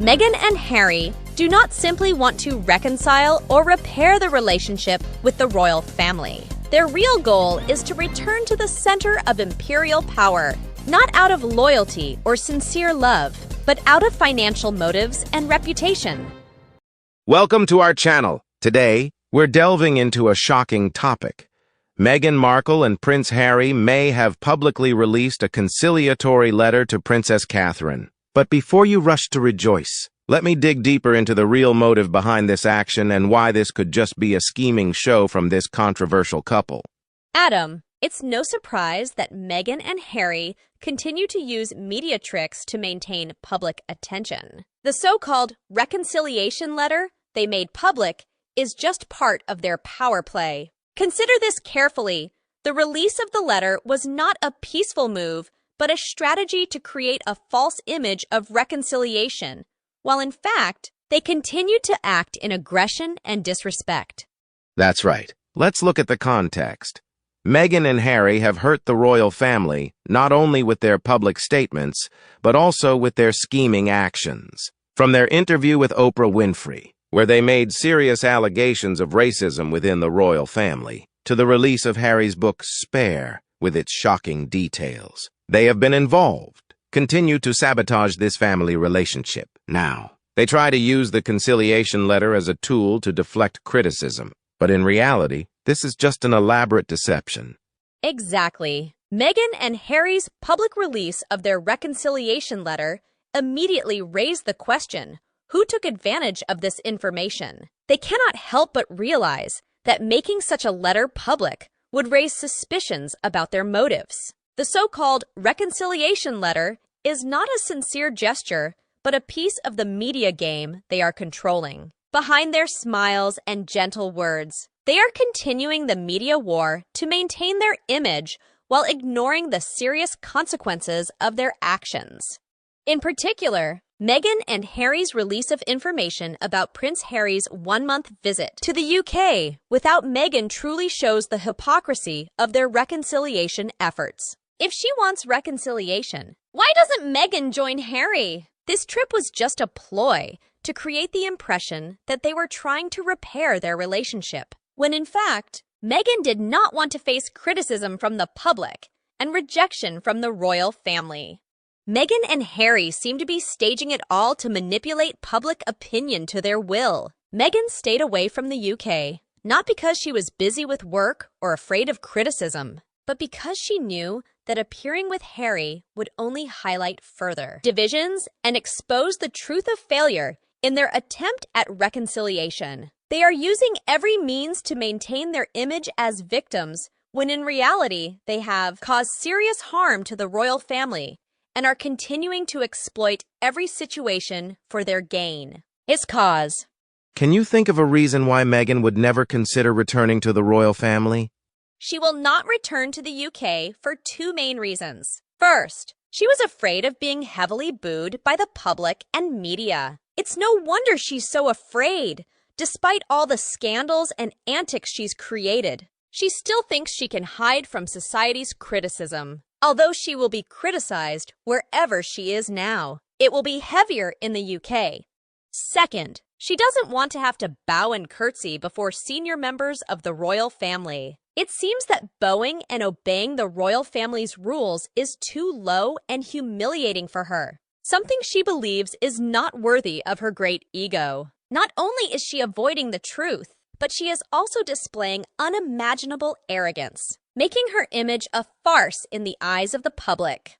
Meghan and Harry do not simply want to reconcile or repair the relationship with the royal family. Their real goal is to return to the center of imperial power, not out of loyalty or sincere love, but out of financial motives and reputation. Welcome to our channel. Today, we're delving into a shocking topic. Meghan Markle and Prince Harry may have publicly released a conciliatory letter to Princess Catherine. But before you rush to rejoice, let me dig deeper into the real motive behind this action and why this could just be a scheming show from this controversial couple. Adam, it's no surprise that Meghan and Harry continue to use media tricks to maintain public attention. The so-called reconciliation letter they made public is just part of their power play. Consider this carefully. The release of the letter was not a peaceful move, but a strategy to create a false image of reconciliation, while in fact, they continued to act in aggression and disrespect. That's right. Let's look at the context. Meghan and Harry have hurt the royal family not only with their public statements, but also with their scheming actions. From their interview with Oprah Winfrey, where they made serious allegations of racism within the royal family, to the release of Harry's book Spare, with its shocking details. They have been involved, continue to sabotage this family relationship. Now, they try to use the conciliation letter as a tool to deflect criticism, but in reality, this is just an elaborate deception. Exactly. Meghan and Harry's public release of their reconciliation letter immediately raised the question, who took advantage of this information? They cannot help but realize that making such a letter public would raise suspicions about their motives. The so-called reconciliation letter is not a sincere gesture, but a piece of the media game they are controlling. Behind their smiles and gentle words, they are continuing the media war to maintain their image while ignoring the serious consequences of their actions. In particular, Meghan and Harry's release of information about Prince Harry's one-month visit to the UK without Meghan truly shows the hypocrisy of their reconciliation efforts. If she wants reconciliation, why doesn't Meghan join Harry? This trip was just a ploy to create the impression that they were trying to repair their relationship, when in fact, Meghan did not want to face criticism from the public and rejection from the royal family. Meghan and Harry seem to be staging it all to manipulate public opinion to their will. Meghan stayed away from the UK, not because she was busy with work or afraid of criticism, but because she knew that appearing with Harry would only highlight further divisions and expose the truth of failure in their attempt at reconciliation. They are using every means to maintain their image as victims, when in reality they have caused serious harm to the royal family and are continuing to exploit every situation for their gain. His cause. Can you think of a reason why Meghan would never consider returning to the royal family? She will not return to the UK for two main reasons. First, she was afraid of being heavily booed by the public and media. It's no wonder she's so afraid. Despite all the scandals and antics she's created, she still thinks she can hide from society's criticism. Although she will be criticized wherever she is now, it will be heavier in the UK. Second, she doesn't want to have to bow and curtsy before senior members of the royal family. It seems that bowing and obeying the royal family's rules is too low and humiliating for her, something she believes is not worthy of her great ego. Not only is she avoiding the truth, but she is also displaying unimaginable arrogance, making her image a farce in the eyes of the public.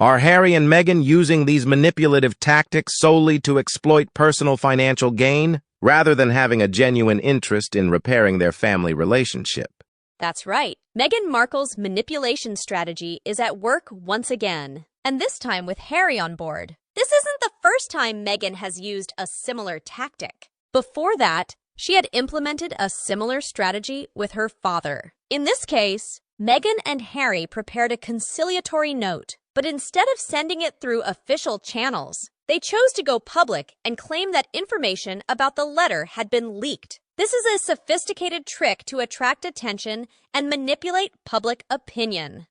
Are Harry and Meghan using these manipulative tactics solely to exploit personal financial gain, rather than having a genuine interest in repairing their family relationship? That's right. Meghan Markle's manipulation strategy is at work once again, and this time with Harry on board. This isn't the first time Meghan has used a similar tactic. Before that, she had implemented a similar strategy with her father. In this case, Meghan and Harry prepared a conciliatory note, but instead of sending it through official channels, they chose to go public and claim that information about the letter had been leaked. This is a sophisticated trick to attract attention and manipulate public opinion.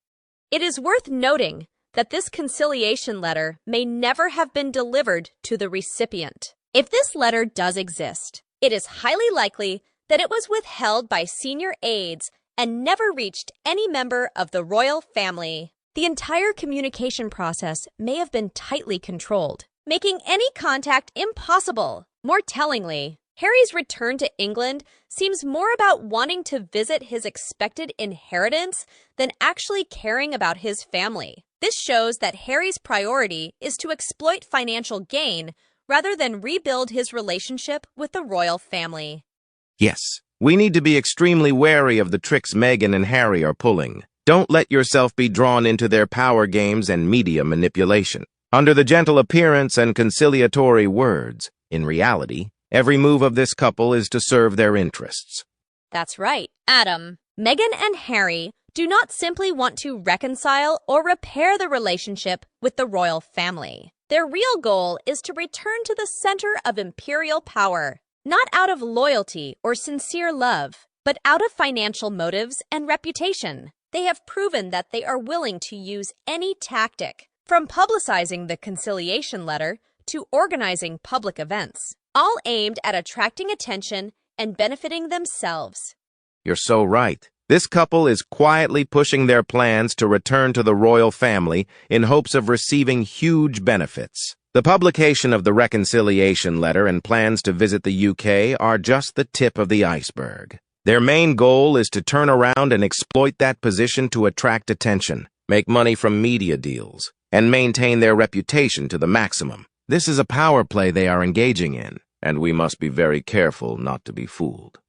It is worth noting that this conciliation letter may never have been delivered to the recipient. If this letter does exist, it is highly likely that it was withheld by senior aides and never reached any member of the royal family. The entire communication process may have been tightly controlled, making any contact impossible. More tellingly, Harry's return to England seems more about wanting to visit his expected inheritance than actually caring about his family. This shows that Harry's priority is to exploit financial gain rather than rebuild his relationship with the royal family. Yes, we need to be extremely wary of the tricks Meghan and Harry are pulling. Don't let yourself be drawn into their power games and media manipulation. Under the gentle appearance and conciliatory words, in reality, every move of this couple is to serve their interests. That's right, Adam. Meghan and Harry do not simply want to reconcile or repair the relationship with the royal family. Their real goal is to return to the center of imperial power, not out of loyalty or sincere love, but out of financial motives and reputation. They have proven that they are willing to use any tactic, from publicizing the conciliation letter to organizing public events, all aimed at attracting attention and benefiting themselves. You're so right. This couple is quietly pushing their plans to return to the royal family in hopes of receiving huge benefits. The publication of the reconciliation letter and plans to visit the UK are just the tip of the iceberg. Their main goal is to turn around and exploit that position to attract attention, make money from media deals, and maintain their reputation to the maximum. This is a power play they are engaging in, and we must be very careful not to be fooled.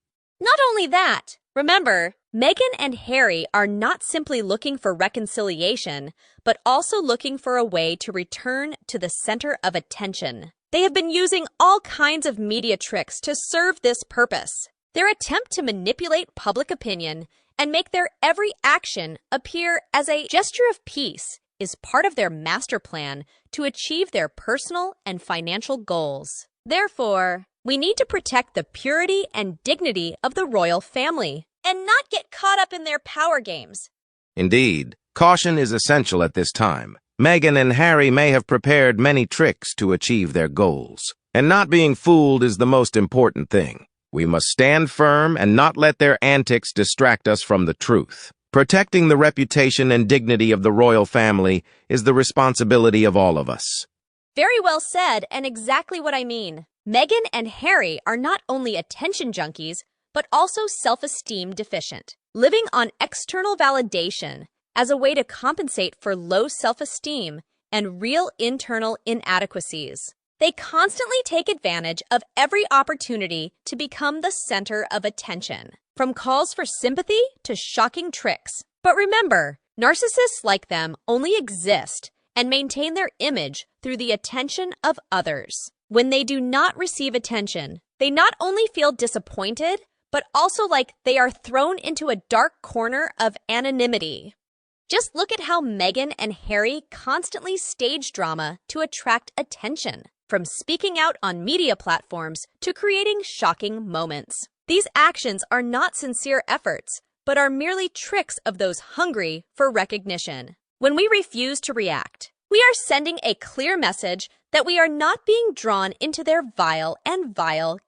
Not only that, remember, Meghan and Harry are not simply looking for reconciliation, but also looking for a way to return to the center of attention. They have been using all kinds of media tricks to serve this purpose. Their attempt to manipulate public opinion and make their every action appear as a gesture of peace is part of their master plan to achieve their personal and financial goals. Therefore, we need to protect the purity and dignity of the royal family and not get caught up in their power games. Indeed, caution is essential at this time. Meghan and Harry may have prepared many tricks to achieve their goals, and not being fooled is the most important thing. We must stand firm and not let their antics distract us from the truth. Protecting the reputation and dignity of the royal family is the responsibility of all of us. Very well said, and exactly what I mean. Meghan and Harry are not only attention junkies, but also self-esteem deficient, living on external validation as a way to compensate for low self-esteem and real internal inadequacies. They constantly take advantage of every opportunity to become the center of attention, from calls for sympathy to shocking tricks. But remember, narcissists like them only exist and maintain their image through the attention of others. When they do not receive attention, they not only feel disappointed, but also like they are thrown into a dark corner of anonymity. Just look at how Meghan and Harry constantly stage drama to attract attention, from speaking out on media platforms to creating shocking moments. These actions are not sincere efforts, but are merely tricks of those hungry for recognition. When we refuse to react, we are sending a clear message that we are not being drawn into their vile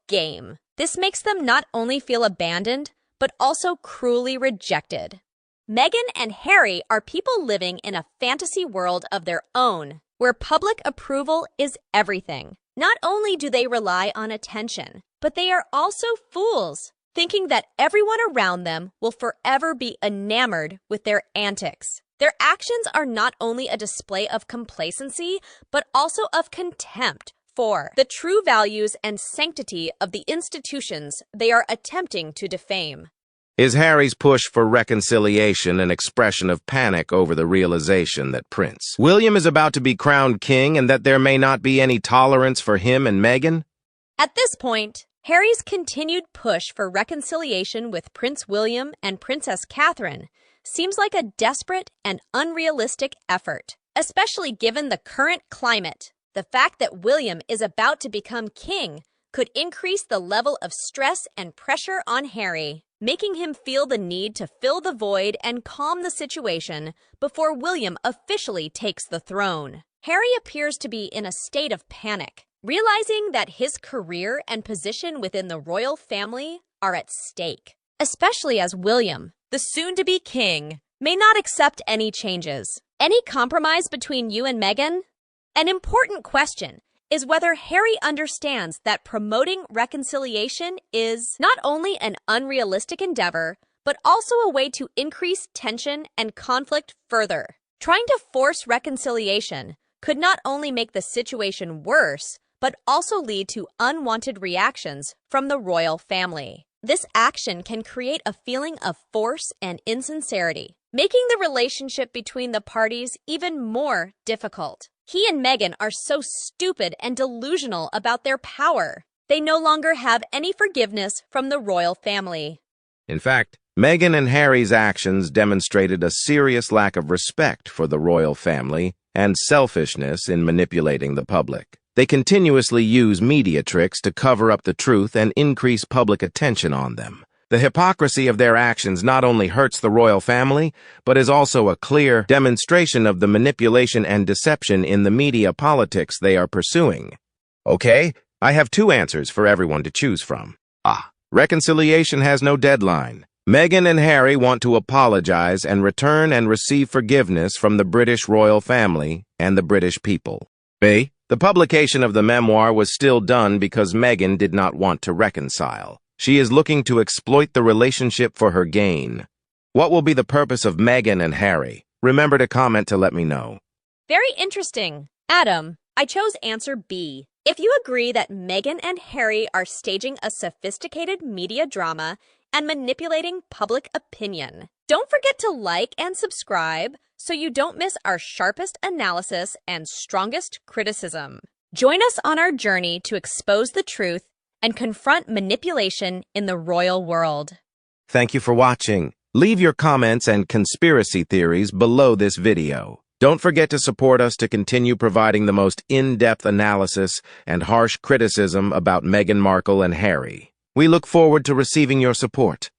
game. This makes them not only feel abandoned, but also cruelly rejected. Meghan and Harry are people living in a fantasy world of their own, where public approval is everything. Not only do they rely on attention, but they are also fools, thinking that everyone around them will forever be enamored with their antics. Their actions are not only a display of complacency, but also of contempt for the true values and sanctity of the institutions they are attempting to defame. Is Harry's push for reconciliation an expression of panic over the realization that Prince William is about to be crowned king and that there may not be any tolerance for him and Meghan? At this point, Harry's continued push for reconciliation with Prince William and Princess Catherine seems like a desperate and unrealistic effort, especially given the current climate. The fact that William is about to become king could increase the level of stress and pressure on Harry. making him feel the need to fill the void and calm the situation before William officially takes the throne. Harry appears to be in a state of panic, realizing that his career and position within the royal family are at stake, especially as William, the soon-to-be king, may not accept any changes. Any compromise between you and Meghan? An important question is whether Harry understands that promoting reconciliation is not only an unrealistic endeavor, but also a way to increase tension and conflict further. Trying to force reconciliation could not only make the situation worse, but also lead to unwanted reactions from the royal family. This action can create a feeling of force and insincerity, making the relationship between the parties even more difficult. He and Meghan are so stupid and delusional about their power. They no longer have any forgiveness from the royal family. In fact, Meghan and Harry's actions demonstrated a serious lack of respect for the royal family and selfishness in manipulating the public. They continuously use media tricks to cover up the truth and increase public attention on them. The hypocrisy of their actions not only hurts the royal family, but is also a clear demonstration of the manipulation and deception in the media politics they are pursuing. Okay, I have two answers for everyone to choose from. Reconciliation has no deadline. Meghan and Harry want to apologize and return and receive forgiveness from the British royal family and the British people. B. The publication of the memoir was still done because Meghan did not want to reconcile. She is looking to exploit the relationship for her gain. What will be the purpose of Meghan and Harry? Remember to comment to let me know. Very interesting. Adam, I chose answer B. If you agree that Meghan and Harry are staging a sophisticated media drama and manipulating public opinion, don't forget to like and subscribe so you don't miss our sharpest analysis and strongest criticism. Join us on our journey to expose the truth and confront manipulation in the royal world. Thank you for watching. Leave your comments and conspiracy theories below this video. Don't forget to support us to continue providing the most in-depth analysis and harsh criticism about Meghan Markle and Harry. We look forward to receiving your support.